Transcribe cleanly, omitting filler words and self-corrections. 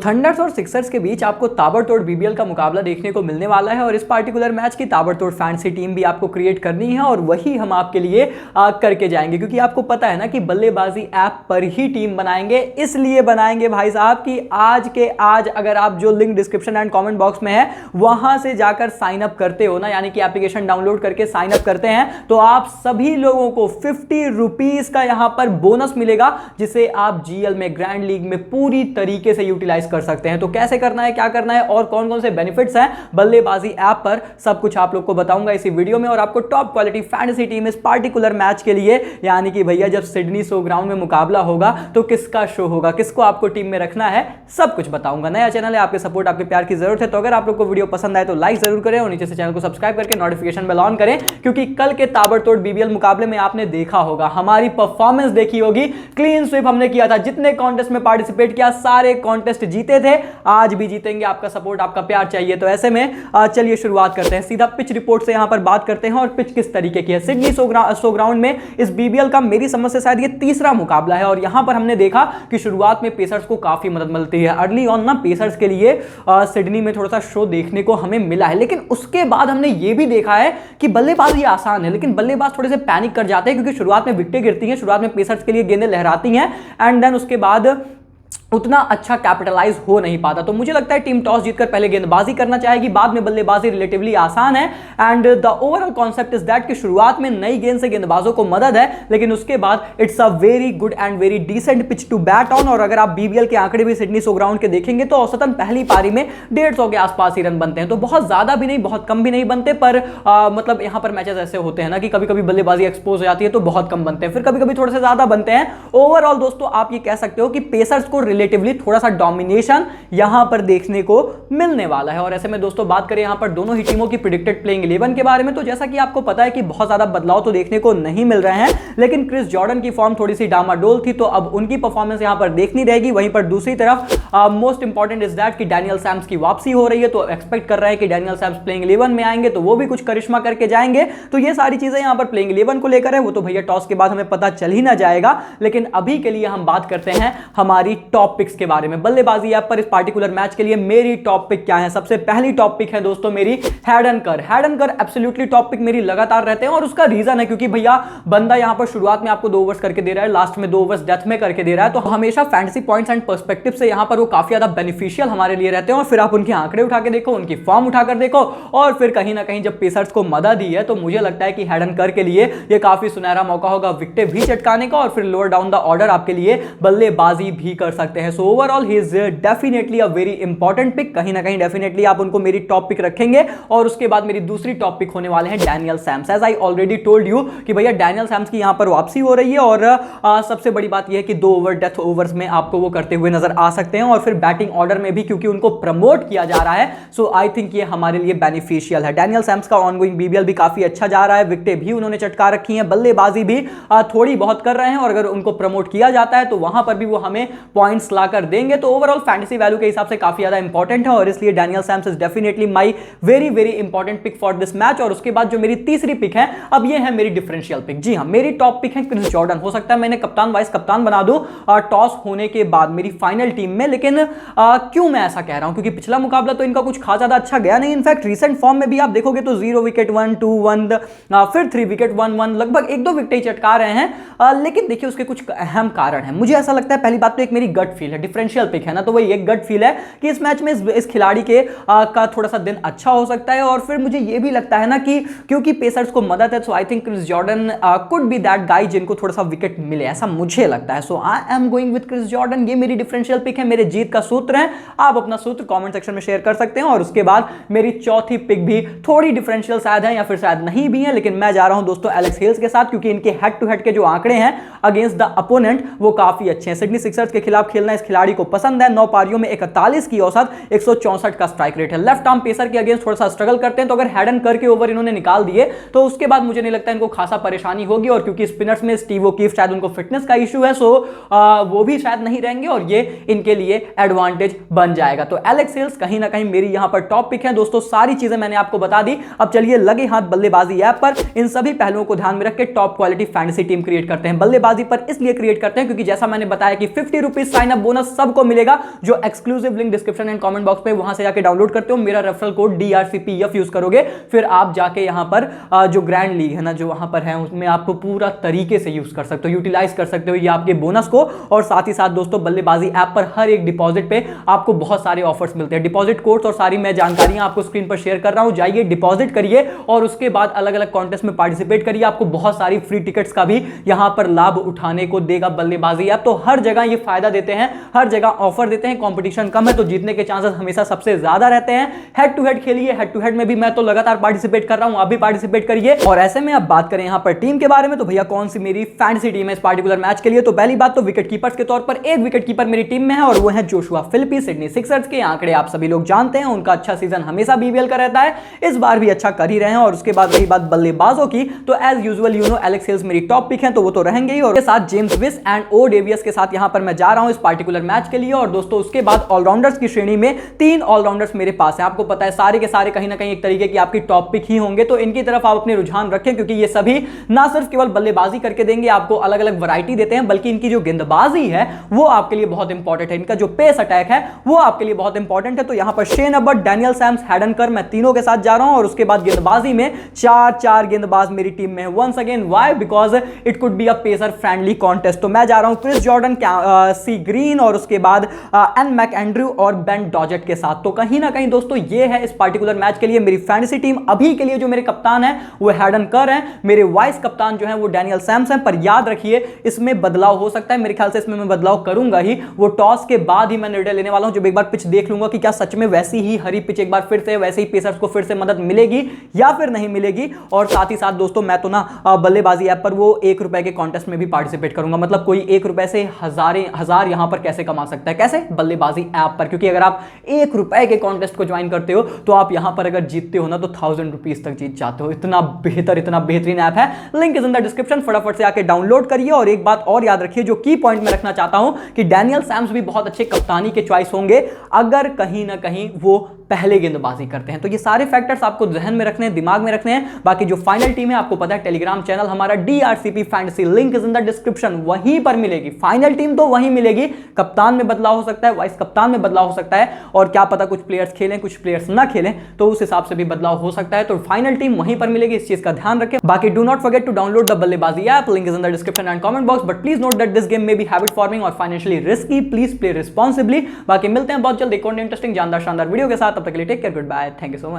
Thunder's और Sixers के बीच आपको ताबड़तोड़ बीबीएल का मुकाबला देखने को मिलने वाला है और इस पार्टिकुलर मैच की ताबड़तोड़ फैंसी टीम भी आपको क्रिएट करनी है और वही हम आपके लिए करके जाएंगे, क्योंकि आपको पता है ना कि बल्लेबाजी ऐप पर ही टीम बनाएंगे। इसलिए बनाएंगे भाई साहब कि आज के आज अगर आप जो link description and comment box में है वहां से जाकर साइन अप करते हो ना, यानी कि एप्लीकेशन डाउनलोड करके साइन अप करते हैं, तो आप सभी लोगों को 50 रुपीज का यहां पर बोनस मिलेगा, जिसे आप जीएल में, ग्रैंड लीग में पूरी तरीके से यूटिलाइज कर सकते हैं। तो कैसे करना है, क्या करना है और कौन कौन से बेनिफिट्स हैं बल्लेबाजी ऐप पर, सब कुछ आप लोग को बताऊंगा इसी वीडियो में। और आपको टॉप क्वालिटी फैंटेसी टीम इस पार्टिकुलर मैच के लिए, यानी कि भैया जब सिडनी शो ग्राउंड में मुकाबला होगा तो किसका शो होगा, किसको आपको टीम में रखना है, सब कुछ बताऊंगा। नया चैनल है, आपके सपोर्ट आपके प्यार की जरूरत है, तो अगर आप लोग को वीडियो पसंद आए तो लाइक जरूर करें और नीचे से चैनल को सब्सक्राइब करके नोटिफिकेशन बेल ऑन करें, क्योंकि कल के ताबड़तोड़ बीबीएल मुकाबले में आपने देखा होगा, हमारी परफॉर्मेंस देखी होगी, क्लीन स्वीप हमने किया था, जितने कॉन्टेस्ट में पार्टिसिपेट किया सारे कॉन्टेस्ट जीते थे, आज भी जीतेंगे। आपका सपोर्ट आपका प्यार चाहिए। तो ऐसे में चलिए शुरुआत करते हैं, सीधा पिच रिपोर्ट से यहां पर बात करते हैं और पिच किस तरीके की है। सिडनी शो ग्राउंड में इस बीबीएल का मेरी समझ से शायद ये तीसरा मुकाबला है और यहां पर हमने देखा कि शुरुआत में पेसर्स को काफी मदद मिलती है। अर्ली ऑन ना पेसर्स के लिए सिडनी में थोड़ा सा शो देखने को हमें मिला है, लेकिन उसके बाद हमने ये भी देखा है कि बल्लेबाजी आसान है, लेकिन बल्लेबाज थोड़े से पैनिक कर जाते हैं, क्योंकि शुरुआत में विकेटें गिरती हैं, शुरुआत में पेसर्स के लिए गेंदें लहराती हैं एंड देन उसके बाद उतना अच्छा कैपिटलाइज हो नहीं पाता। तो मुझे लगता है टीम टॉस जीतकर पहले गेंदबाजी करना चाहेगी, बाद में बल्लेबाजी रिलेटिवली आसान है। And the overall concept is that कि शुरुआत में नई गेंद से गेंदबाजों को मदद है, लेकिन उसके बाद it's a very good and very decent pitch to bat on. और अगर आप बीबीएल के आंकड़े भी सिडनी शो ग्राउंड के देखेंगे तो औसतन पहली पारी में 150 के आसपास ही रन बनते हैं, तो बहुत ज्यादा भी नहीं बहुत कम भी नहीं बनते, पर मतलब यहां पर मैचेस ऐसे होते हैं ना कि कभी कभी बल्लेबाजी एक्सपोज हो जाती है तो बहुत कम बनते हैं, फिर कभी कभी थोड़े से ज्यादा बनते हैं। ओवरऑल दोस्तों आप ये कह सकते हो कि पेसर्स को रिलेटिवली थोड़ा सा डोमिनेशन यहां पर देखने को मिलने वाला है। और ऐसे में दोस्तों बात करें यहां पर दोनों ही टीमों की प्रेडिक्टेड प्लेइंग 11 के बारे में, तो जैसा कि आपको पता है कि बहुत ज्यादा बदलाव तो देखने को नहीं मिल रहे हैं, लेकिन क्रिस जॉर्डन की फॉर्म थोड़ी सी डामाडोल थी, तो अब उनकी परफॉर्मेंस यहां पर देखनी रहेगी। वहीं पर दूसरी तरफ मोस्ट इंपॉर्टेंट इज दैट कि डैनियल सैम्स की वापसी हो रही है, तो एक्सपेक्ट कर रहे हैं कि डैनियल सैम्स प्लेइंग 11 में आएंगे तो वो भी कुछ करिश्मा करके जाएंगे। तो ये सारी चीजें यहां पर प्लेइंग 11 को लेकर है, वो तो भैया टॉस के बाद हमें पता चल ही ना जाएगा। लेकिन अभी के लिए हम बात करते हैं हमारी टॉप पिक्स के बारे में। बल्लेबाजी ऐप पर इस पार्टिकुलर मैच के लिए मेरी टॉप पिक क्या है? सबसे पहली टॉप पिक है दोस्तों मेरी हैडनकर। हैडनकर एब्सोल्युटली टॉप पिक मेरी लगातार रहते हैं और उसका रीजन है क्योंकि भैया बंदा यहां पर शुरुआत में आपको 2 ओवर्स करके दे रहा है, लास्ट में 2 ओवर्स डेथ में करके दे रहा है, तो हमेशा फैंटेसी पॉइंट्स एंड पर्सपेक्टिव से यहां पर वो काफी ज्यादा बेनिफिशियल हमारे लिए रहते हैं। और फिर आप उनके आंकड़े उठा के देखो, उनकी फॉर्म उठाकर देखो, और फिर कहीं ना कहीं जब पेसर्स को मदद दी है तो मुझे लगता है कि हैडनकर के लिए यह काफी सुनहरा मौका होगा विकेट भी चटकाने का, और फिर लोअर डाउन द ऑर्डर आपके लिए बल्लेबाजी भी कर सकते हैं। So overall he is definitely a very important pick. कहीं ना कहीं डेफिनेटली आप उनको मेरी टॉप पिक रखेंगे। और उसके बाद मेरी दूसरी टॉप पिक होने वाले हैं Daniel Sams. As I already told you कि भैया डैनियल सैम्स की यहां पर वापसी हो रही है, और सबसे बड़ी बात यह है कि 2 ओवर डेथ ओवर्स में आपको वो करते हुए नजर आ सकते हैं, और फिर बैटिंग ऑर्डर में भी क्योंकि उनको प्रमोट किया जा रहा है, सो आई थिंक ये हमारे लिए बेनिफिशियल है। डैनियल सैम्स का ऑनगोइंग बीबीएल भी काफी अच्छा जा रहा है, विकेटें भी उन्होंने चटका रखी हैं, बल्लेबाजी भी थोड़ी बहुत कर रहे हैं, और अगर उनको प्रमोट किया जाता है तो वहां पर भी वो हमें पॉइंट्स लाकर देंगे। तो ओवरऑल फैंटेसी वैल्यू के हिसाब से काफी ज्यादा इंपॉर्टेंट है, और इसलिए Daniel Sams is definitely my very very important pick for this match. और उसके बाद जो मेरी तीसरी पिक है, अब ये है मेरी डिफरेंशियल पिक। जी हां, मेरी टॉप पिक है क्रिस जॉर्डन। हो सकता है मैंने कप्तान वाइस कप्तान बना दूं टॉस होने के बाद मेरी फाइनल टीम में, लेकिन क्यों मैं ऐसा कह रहा हूं, क्योंकि पिछला मुकाबला तो इनका कुछ खास ज्यादा अच्छा गया नहीं। इनफैक्ट रीसेंट फॉर्म में भी आप देखोगे तो 0 विकेट 1-2-1, फिर 3 विकेट 1-1, लगभग 1-2 विकेट ही चटका रहे हैं। लेकिन देखिए उसके कुछ अहम कारण है। मुझे ऐसा लगता है पहली बात तो एक मेरी गट फील है, डिफरेंशियल पिक है ना, तो वही एक गट फील है कि इस मैच में इस खिलाड़ी के का थोड़ा सा दिन अच्छा हो सकता है। और फिर मुझे ये भी लगता है ना कि क्योंकि पेसर्स को मदद है, so I think Chris Jordan could be that guy जिनको थोड़ा सा विकेट मिले, ऐसा मुझे लगता है। So I am going with Chris Jordan. ये मेरी डिफरेंशियल पिक है, मेरे जीत का सूत्र है। आप अपना सूत्र कमेंट सेक्शन में शेयर कर सकते हैं। और उसके बाद मेरी चौथी पिक भी थोड़ी डिफरेंशियल शायद है या फिर शायद नहीं भी है, लेकिन मैं जा रहा हूं दोस्तों एलेक्स हेल्स के साथ, क्योंकि इनके हेड टू हेड के जो आंकड़े हैं अगेंस्ट द अपोनेंट वो काफी अच्छे हैं। सिडनी सिक्सर्स के खिलाफ खेलना इस खिलाड़ी को पसंद है। 9 पारियों में 41 की औसत, 164 का स्ट्राइक रेट है। लेफ्ट आर्म पेसर के अगेंस्ट थोड़ा सा स्ट्रगल करते हैं, तो अगर हैडनकर के ओवर इन्होंने निकाल दिए तो उसके बाद मुझे नहीं लगता इनको खासा परेशानी होगी। और क्योंकि स्पिनर्स में स्टीव ओकीफ शायद उनको फिटनेस का इशू है, सो वो भी शायद नहीं रहेंगे, और ये इनके लिए एडवांटेज बन जाएगा। तो एलेक्स हेल्स कहीं ना कहीं मेरी यहां पर टॉप पिक है। दोस्तों सारी चीजें मैंने आपको बता दी। अब चलिए लगे हाथ बल्लेबाजी ऐप पर इन सभी पहलुओं को ध्यान में रख के top quality fantasy team create करते हैं। बल्लेबाजी पर इसलिए क्रिएट करते हैं क्योंकि जैसा मैंने बताया कि 50 rupees sign sign up bonus सबको मिलेगा, जो exclusive link description and comment box पे, वहां से जाके डाउनलोड करते हो, मेरा रेफरल कोड DRCPF यूज करोगे, फिर आप जाके यहां पर जो ग्रैंड लीग है ना जो वहां पर है उसमें आप पूरा तरीके से यूज कर सकते हो, यूटिलाइज कर सकते हो ये आपके बोनस को। और साथ ही साथ दोस्तों बल्लेबाजी ऐप पर हर एक डिपॉजिट पे आपको बहुत सारे ऑफर्स मिलते हैं। डिपॉजिट कोड्स और सारी मैं जानकारियां आपको स्क्रीन पर शेयर कर रहा हूं, जाइए डिपॉजिट करिए और उसके बाद अलग अलग कॉन्टेस्ट में पार्टिसिपेट करिए, आपको बहुत सारी फ्री टिकट्स का भी यहां पर लाभ उठाने को देगा बल्लेबाजी ऐप। तो हर जगह ये फायदा देते हैं, हर जगह ऑफर देते हैं, कंपटीशन कम है तो जीतने के चांसेस हमेशा सबसे ज्यादा रहते हैं। हेड टू हेड खेलिए, हेड टू हेड में भी मैं तो लगातार पार्टिसिपेट कर रहा हूं, आप भी पार्टिसिपेट करिए। और ऐसे में अब बात करें यहां पर टीम के बारे में, तो भैया कौन सी मेरी फैंटेसी टीम है इस पार्टिकुलर मैच के लिए। तो पहली बात तो विकेट कीपर्स के तौर पर एक विकेट कीपर मेरी टीम में है और वो है जोशुआ फिलिपी, सिडनी सिक्सर्स के आंकड़े आप सभी लोग जानते हैं, उनका अच्छा सीजन हमेशा BBL का रहता है, इस बार भी अच्छा कर ही रहे हैं। और उसके बाद रही बात बल्लेबाजों की, तो एज यूजुअल एलेक्स हेल्स मेरी टॉप पिक है, तो वो तो रहेंगे ही, और उसके साथ जेम्स विस एंड ओ डेवियस के साथ यहां पर मैं जा रहा हूं इस पार्टिकुलर मैच के लिए। और दोस्तों उसके बाद ऑलराउंडर्स की श्रेणी में 3 ऑलराउंडर्स मेरे पास है, आपको पता है सारे के सारे कहीं ना कहीं एक तरीके की आपकी टॉप पिक ही होंगे, तो इनकी तरफ आप अपने रुझान रखें, क्योंकि ये सभी ना सिर्फ केवल बल्लेबाजी करके देंगे, आपको अलग अलग वैरायटी देते हैं, बल्कि इनकी जो गेंदबाजी है वो आपके लिए बहुत इंपॉर्टेंट है, इनका जो पेस अटैक है वो आपके लिए बहुत इंपॉर्टेंट है। तो यहां पर Shane Abbott, Daniel Sams, Hayden कर, मैं तीनों के साथ जा रहा हूं। और उसके बाद गेंदबाजी में 4 गेंदबाज मेरी टीम में है। Once again why, because it could be a pacer friendly contest. तो मैं जा रहा हूं क्रिस जॉर्डन, सी ग्रीन और उसके बाद एन मैकएंड्रू और बेन डॉजेट के साथ। तो कहीं ना कहीं दोस्तों ये है इस पार्टिकुलर मैच के लिए मेरी फैंटेसी टीम। अभी के लिए जो मेरे कप्तान है वो हैडन कर है, मेरे वाइस कप्तान जो है वो डैनियल सैम्स हैं, पर याद रखिए इसमें बदलाव हो सकता है, मेरे ख्याल से इसमें मैं बदलाव करूंगा ही, वो टॉस के बाद ही मैं निर्णय लेने वाला हूं, जब एक बार पिच देख लूंगा कि क्या सच में वैसी ही हरी पिच एक बार फिर से वैसे ही पेसर्स को फिर से मदद मिलेगी या फिर नहीं मिलेगी। और साथ ही साथ दोस्तों मैं तो ना बल्लेबाजी ऐप पर वो ₹1 के कॉन्टेस्ट में भी पार्टिसिपेट करूंगा, मतलब कोई ₹1 से हजार यहां पर कैसे कमा सकता है, कैसे बल्लेबाजी ऐप पर, क्योंकि अगर आप ₹1 के कॉन्टेस्ट को ज्वाइन करते हो तो आप यहां पर अगर जीतते हो ना तो ₹1000 तक जीत जाते हो। इतना बेहतरीन ऐप है, link is in the description, फटाफट से आके डाउनलोड करिए। और एक बात और याद रखिए, जो की पॉइंट में रखना चाहता हूं कि डैनियल सैम्स भी बहुत अच्छे कप्तानी के चॉइस होंगे अगर कहीं ना कहीं वो पहले गेंदबाजी करते हैं। तो ये सारे फैक्टर्स आपको ध्यान में रखने हैं, दिमाग में रखने हैं। बाकी जो फाइनल टीम है आपको पता है टेलीग्राम चैनल हमारा DRCP fantasy, link is in the description, वहीं पर मिलेगी फाइनल टीम, तो वहीं मिलेगी। कप्तान में बदलाव हो सकता है, वाइस कप्तान में बदलाव हो सकता है, और क्या पता कुछ प्लेयर्स खेलें कुछ प्लेयर्स ना खेलें, तो उस हिसाब से भी बदलाव हो सकता है। तो फाइनल टीम वहीं पर मिलेगी, इस चीज का ध्यान रखें। बाकी do not forget to download the Ballebaazi app, link is in the description and comment box. But please note that this game may be habit forming और financially risky, please play responsibly. बाकी मिलते हैं बहुत जल्द एक और इंटरेस्टिंग जानदार शानदार वीडियो के साथ, तब तक के लिए take care, goodbye, thank you so much.